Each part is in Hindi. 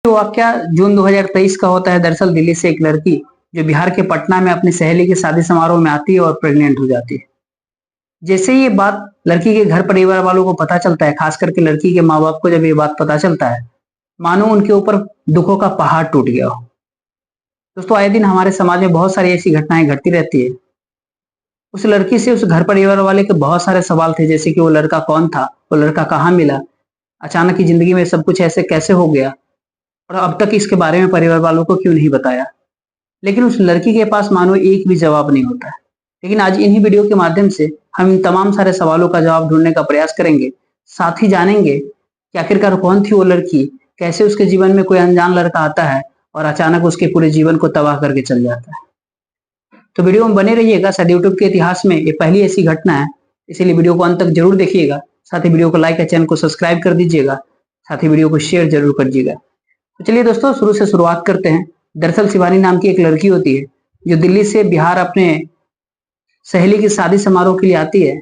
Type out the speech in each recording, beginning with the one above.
तो वाकया जून 2023 का होता है। दरअसल दिल्ली से एक लड़की जो बिहार के पटना में अपनी सहेली के शादी समारोह में आती है और प्रेग्नेंट हो जाती है। जैसे ही ये बात लड़की के घर परिवार वालों को पता चलता है, खास करके लड़की के माँ बाप को जब ये बात पता चलता है, मानो उनके ऊपर दुखों का पहाड़ टूट गया हो। दोस्तों, आए दिन हमारे समाज में बहुत सारी ऐसी घटनाएं घटती रहती है। उस लड़की से उस घर परिवार वाले के बहुत सारे सवाल थे, जैसे कि वो लड़का कौन था, वो लड़का कहाँ मिला, अचानक की जिंदगी में सब कुछ ऐसे कैसे हो गया, और अब तक इसके बारे में परिवार वालों को क्यों नहीं बताया। लेकिन उस लड़की के पास मानो एक भी जवाब नहीं होता है। लेकिन आज इन्हीं वीडियो के माध्यम से हम इन तमाम सारे सवालों का जवाब ढूंढने का प्रयास करेंगे। साथ ही जानेंगे कि आखिरकार कौन थी वो लड़की, कैसे उसके जीवन में कोई अनजान लड़का आता है और अचानक उसके पूरे जीवन को तबाह करके चल जाता है। तो वीडियो में बने रहिएगा। शायद यूट्यूब के इतिहास में ये पहली ऐसी घटना है, इसीलिए वीडियो को अंत तक जरूर देखिएगा। साथ ही वीडियो को लाइक और चैनल को सब्सक्राइब कर दीजिएगा। साथ ही वीडियो को शेयर जरूर कर दीजिएगा। तो चलिए दोस्तों, शुरू से शुरुआत करते हैं। दरअसल शिवानी नाम की एक लड़की होती है जो दिल्ली से बिहार अपने सहेली की शादी समारोह के लिए आती है।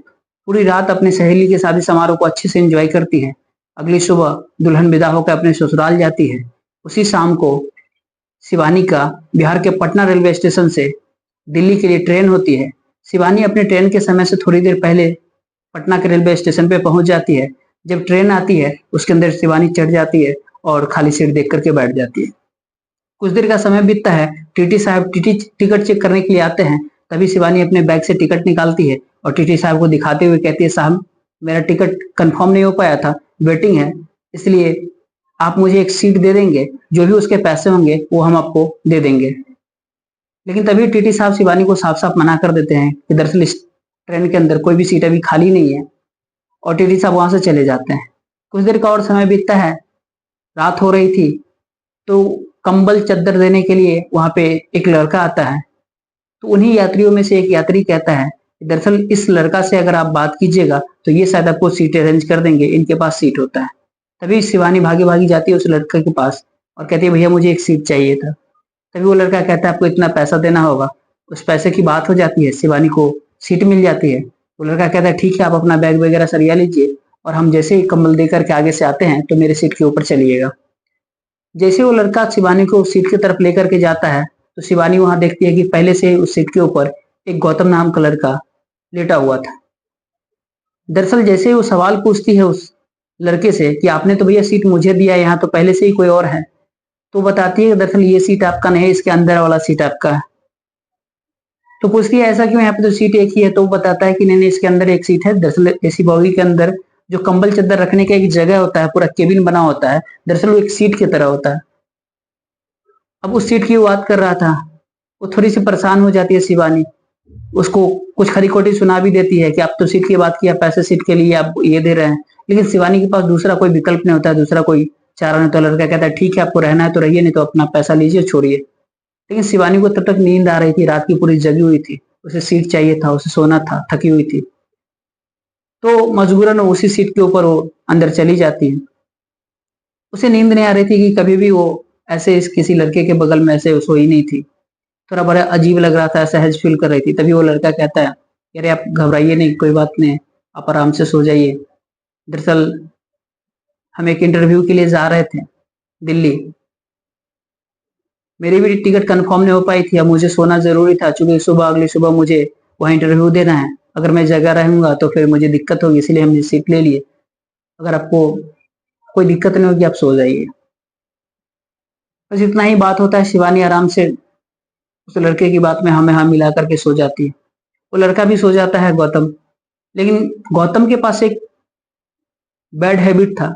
पूरी रात अपने सहेली के शादी समारोह को अच्छे से एंजॉय करती है। अगली सुबह दुल्हन विदा होकर अपने ससुराल जाती है। उसी शाम को शिवानी का बिहार के पटना रेलवे स्टेशन से दिल्ली के लिए ट्रेन होती है। शिवानी अपने ट्रेन के समय से थोड़ी देर पहले पटना के रेलवे स्टेशन पे पहुंच जाती है। जब ट्रेन आती है उसके अंदर शिवानी चढ़ जाती है और खाली सीट देख करके बैठ जाती है। कुछ देर का समय बीतता है। टीटी साहब टिकट चेक करने के लिए आते हैं। तभी शिवानी अपने बैग से टिकट निकालती है और टीटी साहब को दिखाते हुए कहती है, साहब मेरा टिकट कंफर्म नहीं हो पाया था, वेटिंग है, इसलिए आप मुझे एक सीट दे देंगे, जो भी उसके पैसे होंगे वो हम आपको दे देंगे। लेकिन तभी टीटी साहब शिवानी को साफ साफ मना कर देते हैं कि दरअसल इस ट्रेन के अंदर कोई भी सीट अभी खाली नहीं है, और टीटी साहब वहां से चले जाते हैं। कुछ देर का और समय बीतता है। रात हो रही थी तो कंबल चद्दर देने के लिए वहां पे एक लड़का आता है। तो उन्हीं यात्रियों में से एक यात्री कहता है कि दरअसल इस लड़का से अगर आप बात कीजिएगा तो ये शायद आपको सीट अरेंज कर देंगे, इनके पास सीट होता है। तभी शिवानी भागी भागी जाती है उस लड़के के पास और कहती है, भैया मुझे एक सीट चाहिए था। तभी वो लड़का कहता है, आपको इतना पैसा देना होगा। उस पैसे की बात हो जाती है, शिवानी को सीट मिल जाती है। वो लड़का कहता है, ठीक है, आप अपना बैग वगैरह सरिया लीजिए और हम जैसे ही कंबल देकर के आगे से आते हैं तो मेरे सीट के ऊपर चलिएगा। जैसे वो लड़का शिवानी को सीट की तरफ लेकर के जाता है तो शिवानी वहां देखती है कि पहले से ही उस सीट के ऊपर एक गौतम नाम का लड़का लेटा हुआ था। दरअसल जैसे ही वो सवाल पूछती है उस लड़के से कि आपने तो भैया सीट मुझे दिया, यहाँ तो पहले से ही कोई और है, तो बताती है कि दरअसल ये सीट आपका नहीं है, इसके अंदर वाला सीट आपका है। तो पूछती है, ऐसा क्यों, यहाँ पे तो सीट एक ही है। तो वो बताता है कि नहीं नहीं, इसके अंदर एक सीट है। दरअसल एसी बॉगी के अंदर जो कंबल चद्दर रखने का एक जगह होता है, पूरा केबिन बना होता है, दरअसल वो एक सीट की तरह होता है। अब उस सीट की बात कर रहा था। वो थोड़ी सी परेशान हो जाती है शिवानी, उसको कुछ खरी खोटी सुना भी देती है कि आप तो सीट की बात किया, पैसे सीट के लिए आप ये दे रहे हैं। लेकिन शिवानी के पास दूसरा कोई विकल्प नहीं होता है, दूसरा कोई चारा नहीं। तो लड़का कहता है, ठीक है, आपको रहना है तो रहिए, नहीं तो अपना पैसा लीजिए, छोड़िए। लेकिन शिवानी को तब तक नींद आ रही थी, रात की पूरी जगी हुई थी, उसे सीट चाहिए था, उसे सोना था, थकी हुई थी। तो मजबूरन उसी सीट के ऊपर वो अंदर चली जाती है। उसे नींद नहीं आ रही थी कि कभी भी वो ऐसे इस किसी लड़के के बगल में ऐसे सोई नहीं थी। थोड़ा बड़ा अजीब लग रहा था, सहज फील कर रही थी। तभी वो लड़का कहता है, अरे आप घबराइए नहीं, कोई बात नहीं, आप आराम से सो जाइए। दरअसल हम एक इंटरव्यू के लिए जा रहे थे दिल्ली, मेरी भी टिकट कंफर्म नहीं हो पाई थी, अब मुझे सोना जरूरी था, चूंकि अगली सुबह मुझे वहाँ इंटरव्यू देना है। अगर मैं जगह रहूंगा तो फिर मुझे दिक्कत होगी, इसलिए हमने सीट ले लिए। अगर आपको कोई दिक्कत नहीं होगी आप सो जाइए। बस इतना ही बात होता है। शिवानी आराम से उस लड़के की बात में हमें हाँ मिला करके सो जाती है। वो लड़का भी सो जाता है, गौतम। लेकिन गौतम के पास एक बैड हैबिट था,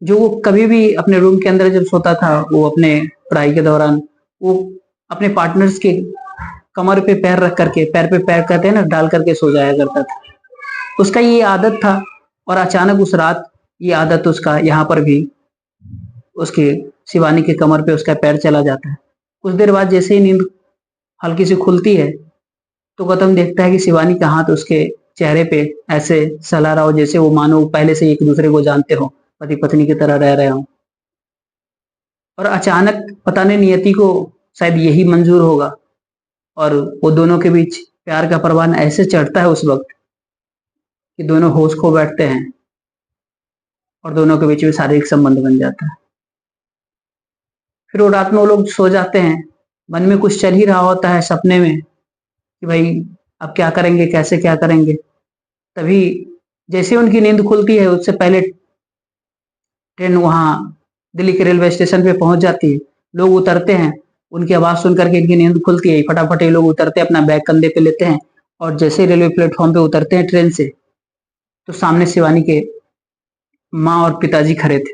जो वो कभी भी अपने रूम के अंदर जब सोता था, वो अपने पढ़ाई के दौरान वो अपने पार्टनर्स के कमर पे पैर रख करके, पैर पे पैर कहते हैं ना, डाल करके सो जाया करता था। उसका ये आदत था और अचानक उस रात ये आदत उसका यहाँ पर भी उसके शिवानी के कमर पे उसका पैर चला जाता है। कुछ देर बाद जैसे ही नींद हल्की सी खुलती है तो गौतम देखता है कि शिवानी का हाथ उसके चेहरे पे ऐसे सहला रहा हो, जैसे वो मानो पहले से एक दूसरे को जानते हो, पति पत्नी की तरह रह रहे हो। और अचानक पता नहीं नियति को शायद यही मंजूर होगा और वो दोनों के बीच प्यार का परवान ऐसे चढ़ता है उस वक्त कि दोनों होश खो बैठते हैं और दोनों के बीच में शारीरिक संबंध बन जाता है। फिर वो रात में वो लोग सो जाते हैं, मन में कुछ चल ही रहा होता है सपने में कि भाई अब क्या करेंगे, कैसे क्या करेंगे। तभी जैसे उनकी नींद खुलती है, उससे पहले ट्रेन वहाँ दिल्ली के रेलवे स्टेशन पे पहुंच जाती है। लोग उतरते हैं, उनकी आवाज़ सुन कर के इनकी नींद खुलती है। फटाफट ये लोग उतरते हैं, अपना बैग कंधे पे लेते हैं और जैसे ही रेलवे प्लेटफ़ॉर्म पे उतरते हैं ट्रेन से, तो सामने शिवानी के माँ और पिताजी खड़े थे।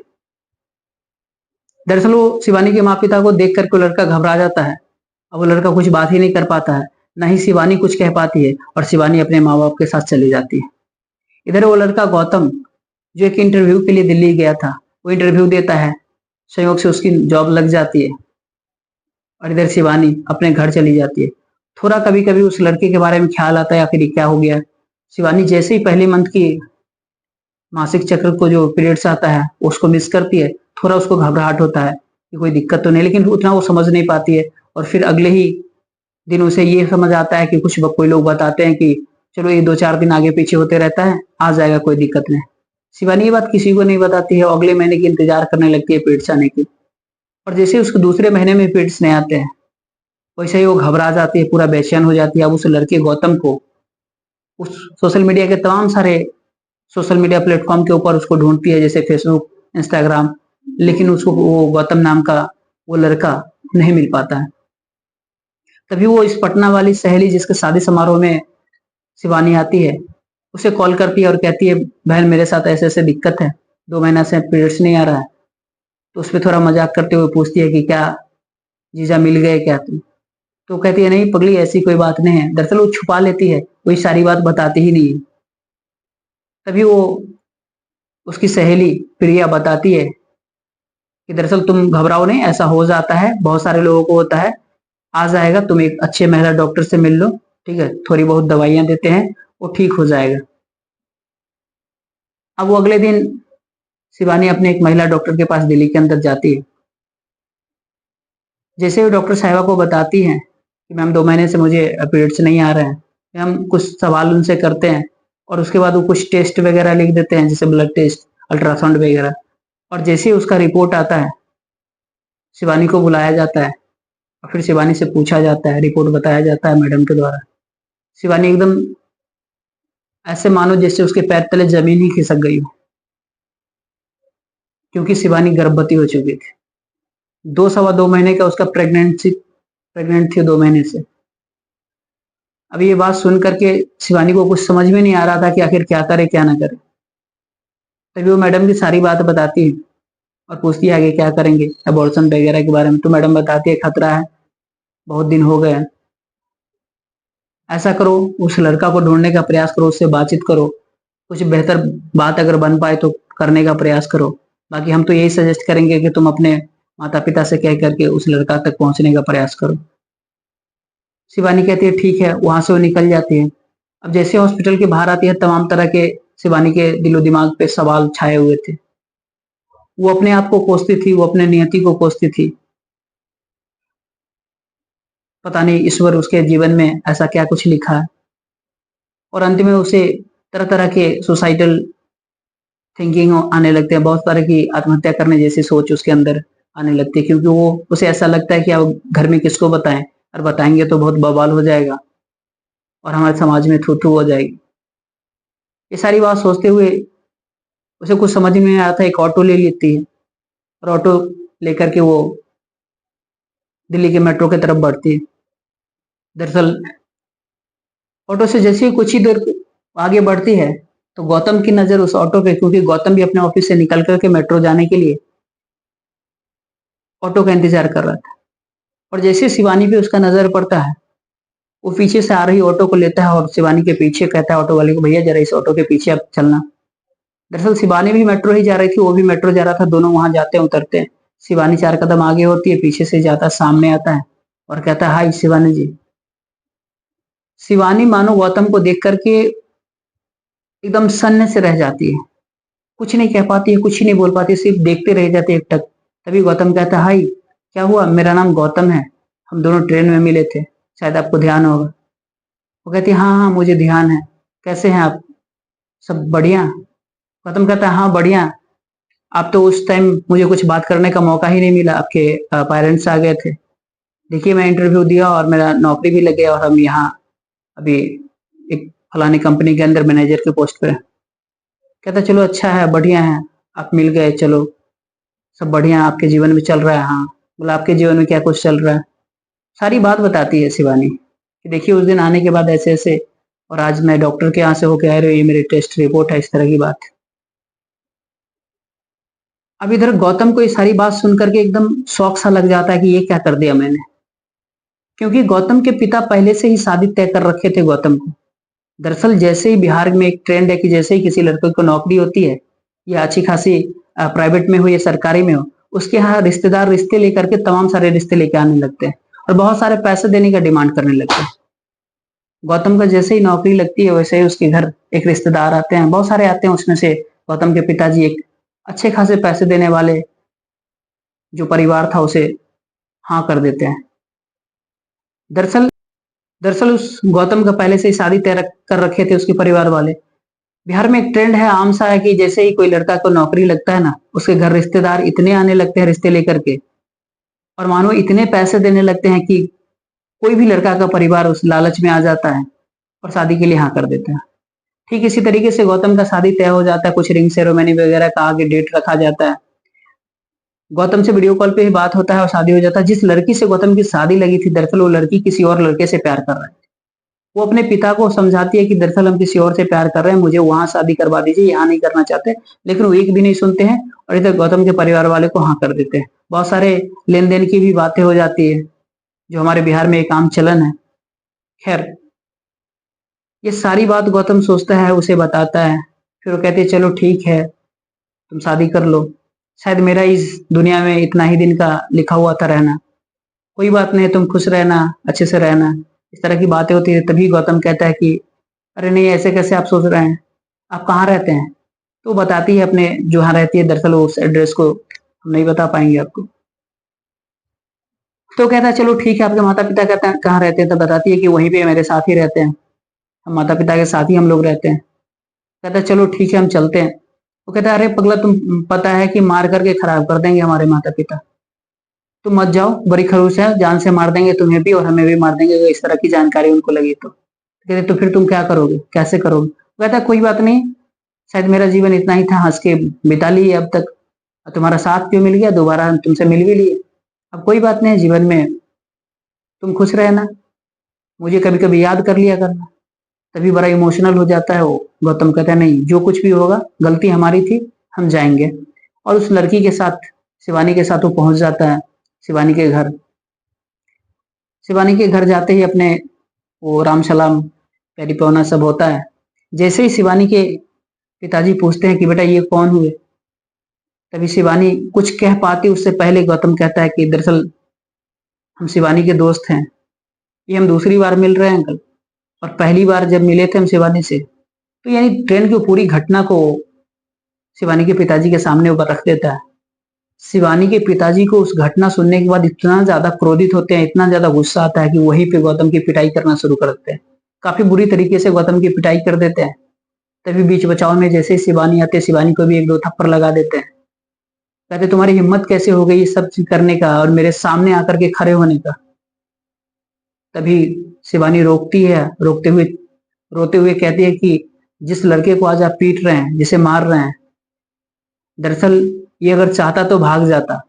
दरअसल वो शिवानी के माँ-पिता को देख कर के वो लड़का घबरा जाता है। अब वो लड़का कुछ बात ही नहीं कर पाता है, ना ही शिवानी कुछ कह पाती है और शिवानी अपने माँ-बाप के साथ चली जाती है। इधर वो लड़का गौतम, जो एक इंटरव्यू के लिए दिल्ली गया था, वो इंटरव्यू देता है। संयोग से उसकी जॉब लग जाती है और इधर शिवानी अपने घर चली जाती है। थोड़ा कभी-कभी उस लड़के के बारे में ख्याल आता है, आखिर ये क्या हो गया? शिवानी जैसे ही पहले मंथ की मासिक चक्र को जो पीरियड्स आता है, उसको मिस करती है। थोड़ा उसको घबराहट होता है कि कोई दिक्कत तो नहीं, लेकिन उतना वो समझ नहीं पाती है। और फिर अगले ही दिन उसे ये समझ आता है कि कोई लोग बताते हैं कि चलो ये 2-4 दिन आगे-पीछे होते रहता है, आ जाएगा, कोई दिक्कत नहीं। शिवानी ये बात किसी को नहीं बताती है और अगले महीने की इंतज़ार करने लगती है पीरियड्स आने की। और जैसे ही उसके दूसरे महीने में पीरियड्स नहीं आते हैं, वैसे ही वो घबरा जाती है, पूरा बेचैन हो जाती है। अब उस लड़के गौतम को उस सोशल मीडिया के तमाम सारे सोशल मीडिया प्लेटफ़ॉर्म के ऊपर उसको ढूँढती है, जैसे फ़ेसबुक, इंस्टाग्राम, लेकिन उसको वो गौतम नाम का वो लड़का नहीं मिल पाता है। तभी वो इस पटना वाली सहेली जिसके शादी समारोह में शिवानी आती है, उसे कॉल करती है और कहती है, "बहन मेरे साथ ऐसे-ऐसे दिक्कत है, 2 महीना से पीरियड्स नहीं आ रहा है।" तो उसपे थोड़ा मज़ाक करते हुए पूछती है कि, "क्या जीजा मिल गए क्या तुम?" तो कहती है, "नहीं पगली ऐसी कोई बात नहीं है।" दरअसल वो छुपा लेती है, कोई सारी बात बताती ही नहीं है। तभी वो उसकी सहेली प्रिया बताती है कि दरअसल तुम घबराओ नहीं, ऐसा हो जाता है, बहुत सारे लोगों को होता है, आ जाएगा, तुम एक अच्छे महिला डॉक्टर से मिल लो, ठीक है? थोड़ी बहुत दवाइयाँ देते हैं, वो ठीक हो जाएगा। अब वो अगले दिन शिवानी अपने एक महिला डॉक्टर के पास दिल्ली के अंदर जाती है। जैसे ही डॉक्टर साहिबा को बताती हैं कि मैम 2 महीने से मुझे पीरियड्स नहीं आ रहे हैं, हम कुछ सवाल उनसे करते हैं और उसके बाद वो कुछ टेस्ट वगैरह लिख देते हैं, जैसे ब्लड टेस्ट, अल्ट्रासाउंड वगैरह। और जैसे ही उसका रिपोर्ट आता है, शिवानी को बुलाया जाता है और फिर शिवानी से पूछा जाता है, रिपोर्ट बताया जाता है मैडम के द्वारा। शिवानी एकदम ऐसे मानो जैसे उसके पैर तले ज़मीन ही खिसक गई हो, क्योंकि शिवानी गर्भवती हो चुकी थी। 2 सवा 2 महीने का उसका प्रेग्नेंट थी 2 महीने से। अब ये बात सुन कर के शिवानी को कुछ समझ में नहीं आ रहा था कि आखिर क्या करे, क्या ना करे। तभी वो मैडम की सारी बात बताती है और पूछती है आगे क्या करेंगे, अबॉर्शन वगैरह के बारे में। तो मैडम बताती है खतरा है, बहुत दिन हो गए हैं। ऐसा करो, उस लड़का को ढूँढने का प्रयास करो, उससे बातचीत करो। कुछ बेहतर बात अगर बन पाए तो करने का प्रयास करो। बाकी हम तो यही सजेस्ट करेंगे कि तुम अपने माता-पिता से कह कर के उस लड़का तक पहुँचने का प्रयास करो। शिवानी कहती है ठीक है, वहाँ से वो निकल जाती है। अब जैसे हॉस्पिटल के बाहर आती है, तमाम तरह के शिवानी के दिलो-दिमाग पे सवाल छाए हुए थे। वो अपने आप को कोसती थी, वो अपने नियति को कोसती थी। पता नहीं ईश्वर उसके जीवन में ऐसा क्या कुछ लिखा है। और अंत में उसे तरह-तरह के सुसाइडल थिंकिंग आने लगते हैं, बहुत तरह की आत्महत्या करने जैसी सोच उसके अंदर आने लगती है, क्योंकि वो उसे ऐसा लगता है कि अब घर में किसको बताएँ और बताएँगे तो बहुत बवाल हो जाएगा और हमारे समाज में थू-थू हो जाएगी। ये सारी बात सोचते हुए उसे कुछ समझ में नहीं आता, एक ऑटो ले लेती है और ऑटो लेकर के वो दिल्ली के मेट्रो की तरफ बढ़ती है। दरअसल ऑटो से जैसे ही कुछ ही देर आगे बढ़ती है, तो गौतम की नज़र उस ऑटो पे, क्योंकि गौतम भी अपने ऑफिस से निकल कर के मेट्रो जाने के लिए ऑटो का इंतज़ार कर रहा था। और जैसे ही शिवानी पे उसका नज़र पड़ता है, वो पीछे से आ रही ऑटो को लेता है और शिवानी के पीछे कहता है ऑटो वाले को, भैया ज़रा इस ऑटो के पीछे आप चलना। दरअसल शिवानी भी मेट्रो ही जा रही थी, वो भी मेट्रो जा रहा था, दोनों वहाँ जाते हैं, उतरते हैं। शिवानी 4 कदम आगे होती है, पीछे से जाता सामने आता है और कहता है, हाय शिवानी जी। शिवानी मानो गौतम को देख कर के एकदम सन्न से रह जाती है। कुछ नहीं कह पाती है, कुछ नहीं बोल पाती, सिर्फ देखते रह जाते हैं एकटक। तभी गौतम कहता है, हाय क्या हुआ? मेरा नाम गौतम है, हम दोनों ट्रेन में मिले थे, शायद आपको ध्यान होगा। वो कहती है, हाँ हाँ मुझे ध्यान है। कैसे हैं आप? सब बढ़िया? गौतम कहता है, हाँ बढ़िया। आप तो उस टाइम मुझे कुछ बात करने का मौका ही नहीं मिला, आपके पेरेंट्स आ गए थे। देखिए मैं इंटरव्यू दिया और मेरा नौकरी भी लग गया और हम यहाँ अभी एक फलानी कंपनी के अंदर मैनेजर के पोस्ट पे हैं। कहता चलो अच्छा है, बढ़िया है, आप मिल गए, चलो सब बढ़िया आपके जीवन में चल रहा है। हाँ, बोला आपके जीवन में क्या कुछ चल रहा है। सारी बात बताती है शिवानी कि देखिए उस दिन आने के बाद ऐसे ऐसे, और आज मैं डॉक्टर के यहाँ से होके आ रही हूँ, ये मेरी टेस्ट रिपोर्ट है, इस तरह की बात। अब इधर गौतम को ये सारी बात सुन करके एकदम शौक सा लग जाता है कि ये क्या कर दिया मैंने, क्योंकि गौतम के पिता पहले से ही शादी तय कर रखे थे गौतम को। दरअसल जैसे ही बिहार में एक ट्रेंड है कि जैसे ही किसी लड़के को नौकरी होती है, या अच्छी खासी प्राइवेट में हो या सरकारी में हो, उसके यहाँ रिश्तेदार रिश्ते लेकर के तमाम सारे रिश्ते लेके आने लगते हैं और बहुत सारे पैसे देने का डिमांड करने लगते हैं। गौतम का जैसे ही नौकरी लगती है वैसे ही उसके घर एक रिश्तेदार आते हैं, बहुत सारे आते हैं, उसमें से गौतम के पिताजी एक अच्छे खासे पैसे देने वाले जो परिवार था उसे हाँ कर देते हैं। दरअसल दरअसल उस गौतम का पहले से ही शादी तय कर रखे थे उसके परिवार वाले। बिहार में एक ट्रेंड है, आम सा है कि जैसे ही कोई लड़का को नौकरी लगता है ना, उसके घर रिश्तेदार इतने आने लगते हैं रिश्ते लेकर के, और मानो इतने पैसे देने लगते हैं कि कोई भी लड़का का परिवार उस लालच में आ जाता है और शादी के लिए हाँ कर देता है। ठीक इसी तरीके से गौतम का शादी तय हो जाता है, कुछ रिंग सेरेमनी वगैरह का आगे डेट रखा जाता है। गौतम से वीडियो कॉल पे ही बात होता है और शादी हो जाता है। जिस लड़की से गौतम की शादी लगी थी, दरअसल वो लड़की किसी और लड़के से प्यार कर रहा है। वो अपने पिता को समझाती है कि दरअसल हम किसी और से प्यार कर रहे हैं, मुझे वहां शादी करवा दीजिए, यहाँ नहीं करना चाहते। लेकिन वो एक भी नहीं सुनते हैं और इधर गौतम के परिवार वाले को हाँ कर देते हैं। बहुत सारे लेन देन की भी बातें हो जाती है, जो हमारे बिहार में एक आम चलन है। खैर, ये सारी बात गौतम सोचता है, उसे बताता है। फिर वो कहती है चलो ठीक है, तुम शादी कर लो, शायद मेरा इस दुनिया में इतना ही दिन का लिखा हुआ था रहना, कोई बात नहीं, तुम खुश रहना, अच्छे से रहना। इस तरह की बातें होती है। तभी गौतम कहता है कि अरे नहीं, ऐसे कैसे आप सोच रहे हैं, आप कहाँ रहते हैं। तो बताती है अपने जो यहाँ रहती है, दरअसल उस एड्रेस को हम नहीं बता पाएंगे आपको। तो कहता है चलो ठीक है, आपके माता पिता कहते हैं कहाँ रहते हैं, तो बताती है कि वहीं पे मेरे साथ ही रहते हैं, हम माता पिता के साथ ही हम लोग रहते हैं। कहता है चलो ठीक है, हम चलते हैं। वो कहता है अरे पगला, तुम पता है कि मार करके खराब कर देंगे हमारे माता पिता, तुम मत जाओ, बड़ी खड़ूस है, जान से मार देंगे तुम्हें भी और हमें भी मार देंगे अगर इस तरह की जानकारी उनको लगी तो। कहते तो फिर तुम क्या करोगे, कैसे करोगे। वो कहता है कोई बात नहीं, शायद मेरा जीवन इतना ही था, हंस के बिता लिए अब तक, तुम्हारा साथ क्यों मिल गया, दोबारा हम तुमसे मिल भी लिए, अब कोई बात नहीं, जीवन में तुम खुश रहना, मुझे कभी कभी याद कर लिया करना। तभी बड़ा इमोशनल हो जाता है वो। गौतम कहता है नहीं, जो कुछ भी होगा गलती हमारी थी, हम जाएंगे। और उस लड़की के साथ, शिवानी के साथ वो पहुंच जाता है शिवानी के घर। शिवानी के घर जाते ही अपने वो राम सलाम पैरी पौना सब होता है। जैसे ही शिवानी के पिताजी पूछते हैं कि बेटा ये कौन हुए, तभी शिवानी कुछ कह पाती उससे पहले गौतम कहता है कि दरअसल हम शिवानी के दोस्त हैं, ये हम दूसरी बार मिल रहे हैं अंकल, और पहली बार जब मिले थे हम शिवानी से, तो यानी ट्रेन की पूरी घटना को शिवानी के पिताजी के सामने ऊपर रख देता है। शिवानी के पिताजी को उस घटना सुनने के बाद इतना ज्यादा क्रोधित होते हैं, इतना ज्यादा गुस्सा आता है कि वहीं पे गौतम की पिटाई करना शुरू कर देते हैं। काफी बुरी तरीके से गौतम की पिटाई कर देते हैं। तभी बीच बचाव में जैसे ही शिवानी आते, शिवानी को भी एक दो थप्पड़ लगा देते हैं। कहते तुम्हारी हिम्मत कैसे हो गई ये सब चीज करने का और मेरे सामने आकर के खड़े होने का। तभी शिवानी रोकती है, रोते हुए कहती है कि जिस लड़के को आज आप पीट रहे हैं, जिसे मार रहे हैं, दरअसल ये अगर चाहता तो भाग जाता।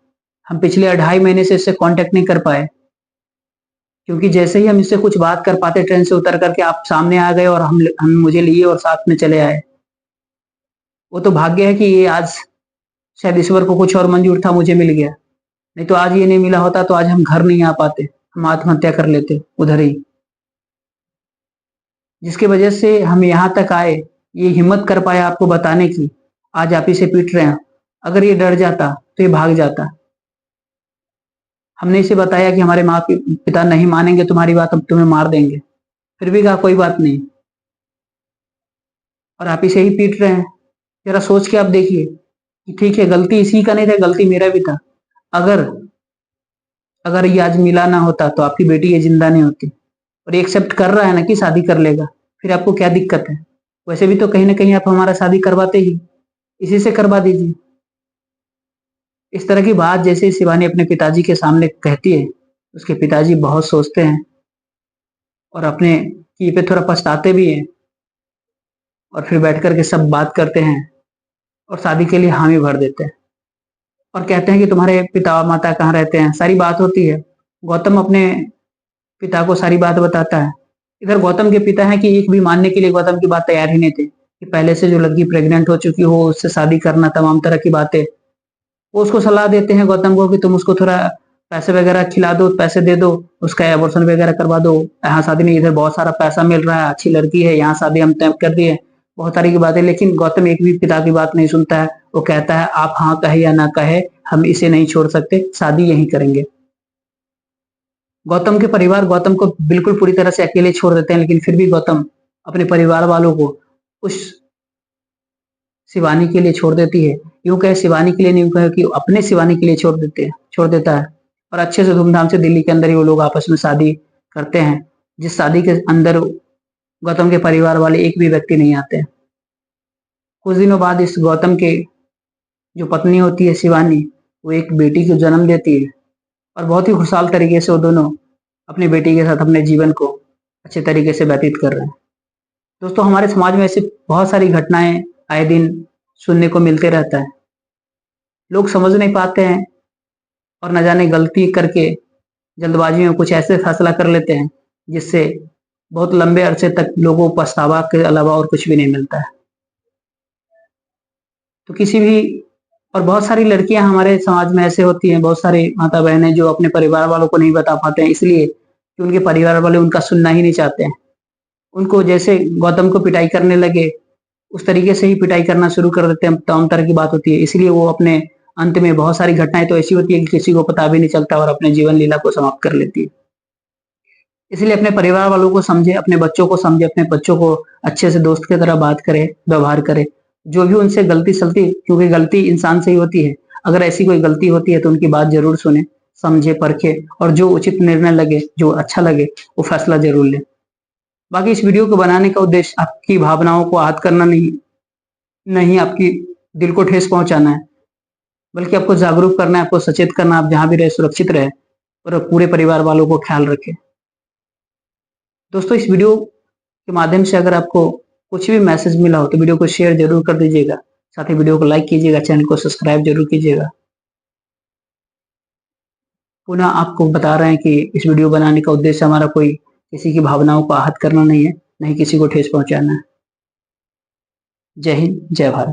हम पिछले 2.5 महीने से इससे कांटेक्ट नहीं कर पाए, क्योंकि जैसे ही हम इससे कुछ बात कर पाते ट्रेन से उतर करके आप सामने आ गए और हम मुझे लिए और साथ में चले आए। वो तो भाग्य है कि ये आज शायद ईश्वर को कुछ और मंजूर था, मुझे मिल गया, नहीं तो आज ये नहीं मिला होता तो आज हम घर नहीं आ पाते, हम आत्महत्या कर लेते उधर ही। जिसकी वजह से हम यहाँ तक आए, ये हिम्मत कर पाया आपको बताने की, आज आप इसे पीट रहे हैं। अगर ये डर जाता तो ये भाग जाता। हमने इसे बताया कि हमारे माँ पिता नहीं मानेंगे तुम्हारी बात, अब तुम्हें मार देंगे, फिर भी कहा कोई बात नहीं, और आप इसे ही पीट रहे हैं। जरा सोच के आप देखिए कि ठीक है, गलती इसी का नहीं था, गलती मेरा भी था। अगर अगर ये आज मिला ना होता तो आपकी बेटी ये जिंदा नहीं होती। और ये एक्सेप्ट कर रहा है ना कि शादी कर लेगा, फिर आपको क्या दिक्कत है। वैसे भी तो कहीं ना कहीं आप हमारा शादी करवाते ही, इसी से करवा दीजिए। इस तरह की बात जैसे शिवानी अपने पिताजी के सामने कहती है, उसके पिताजी बहुत सोचते हैं और अपने की पे थोड़ा पछताते भी हैं और फिर बैठ कर के सब बात करते हैं और शादी के लिए हामी भर देते हैं और कहते हैं कि तुम्हारे पिता माता कहाँ रहते हैं। सारी बात होती है। गौतम अपने पिता को सारी बात बताता है। इधर गौतम के पिता हैं कि एक भी मानने के लिए गौतम की बात तैयार ही नहीं थे कि पहले से जो लड़की प्रेग्नेंट हो चुकी हो उससे शादी करना, तमाम तरह की बातें। वो उसको सलाह देते हैं गौतम को कि तुम उसको थोड़ा पैसे वगैरह खिला दो, पैसे दे दो, उसका एबॉर्शन वगैरह करवा दो। यहाँ शादी नहीं, इधर बहुत सारा पैसा मिल रहा है, अच्छी लड़की है, यहाँ शादी हम तय कर दिए। बहुत सारी की बातें, लेकिन गौतम एक भी पिता की बात नहीं सुनता है। वो कहता है आप हाँ कहे या ना कहे, हम इसे नहीं छोड़ सकते, शादी यही करेंगे। गौतम के परिवार गौतम को बिल्कुल पूरी तरह से अकेले छोड़ देते हैं, लेकिन फिर भी गौतम अपने परिवार वालों को उस शिवानी के लिए छोड़ देती है। यूं कहे शिवानी के लिए नहीं, कहे कि अपने शिवानी के लिए छोड़ देता है और अच्छे से धूमधाम से दिल्ली के अंदर ही वो लोग आपस में शादी करते हैं, जिस शादी के अंदर गौतम के परिवार वाले एक भी व्यक्ति नहीं आते हैं। कुछ दिनों बाद इस गौतम के जो पत्नी होती है शिवानी, वो एक बेटी को जन्म देती है और बहुत ही खुशहाल तरीके से वो दोनों अपनी बेटी के साथ अपने जीवन को अच्छे तरीके से व्यतीत कर रहे हैं। दोस्तों, हमारे समाज में ऐसी बहुत सारी घटनाएं आए दिन सुनने को मिलते रहता है। लोग समझ नहीं पाते हैं और न जाने गलती करके जल्दबाजी में कुछ ऐसे फैसला कर लेते हैं जिससे बहुत लंबे अरसे तक लोगों को पछतावा के अलावा और कुछ भी नहीं मिलता है। तो किसी भी और बहुत सारी लड़कियां हमारे समाज में ऐसे होती हैं, बहुत सारी माता बहनें जो अपने परिवार वालों को नहीं बता पाते हैं, इसलिए कि उनके परिवार वाले उनका सुनना ही नहीं चाहते हैं। उनको जैसे गौतम को पिटाई करने लगे उस तरीके से ही पिटाई करना शुरू कर देते हैं, तमाम तरह की बात होती है। इसलिए वो अपने अंत में बहुत सारी घटनाएं तो ऐसी होती है कि किसी को पता भी नहीं चलता और अपने जीवन लीला को समाप्त कर लेती है। इसलिए अपने परिवार वालों को समझे, अपने बच्चों को समझे, अपने बच्चों को अच्छे से दोस्त की तरह बात करे, व्यवहार करे। जो भी उनसे गलती सलती, क्योंकि गलती इंसान से ही होती है, अगर ऐसी कोई गलती होती है तो उनकी बात जरूर सुने, समझे, परखे और जो उचित निर्णय लगे, जो अच्छा लगे, वो फैसला जरूर ले। बाकी इस वीडियो को बनाने का उद्देश्य आपकी भावनाओं को आहत करना नहीं आपकी दिल को ठेस पहुंचाना है, बल्कि आपको जागरूक करना है, आपको सचेत करना, आप जहां भी रहे सुरक्षित रहे और पूरे परिवार वालों को ख्याल रखें। दोस्तों, इस वीडियो के माध्यम से अगर आपको कुछ भी मैसेज मिला हो तो वीडियो को शेयर जरूर कर दीजिएगा, साथ ही वीडियो को लाइक कीजिएगा, चैनल को सब्सक्राइब जरूर कीजिएगा। पुनः आपको बता रहे हैं कि इस वीडियो बनाने का उद्देश्य हमारा कोई किसी की भावनाओं को आहत करना नहीं है, नहीं किसी को ठेस पहुंचाना है। जय हिंद, जय भारत।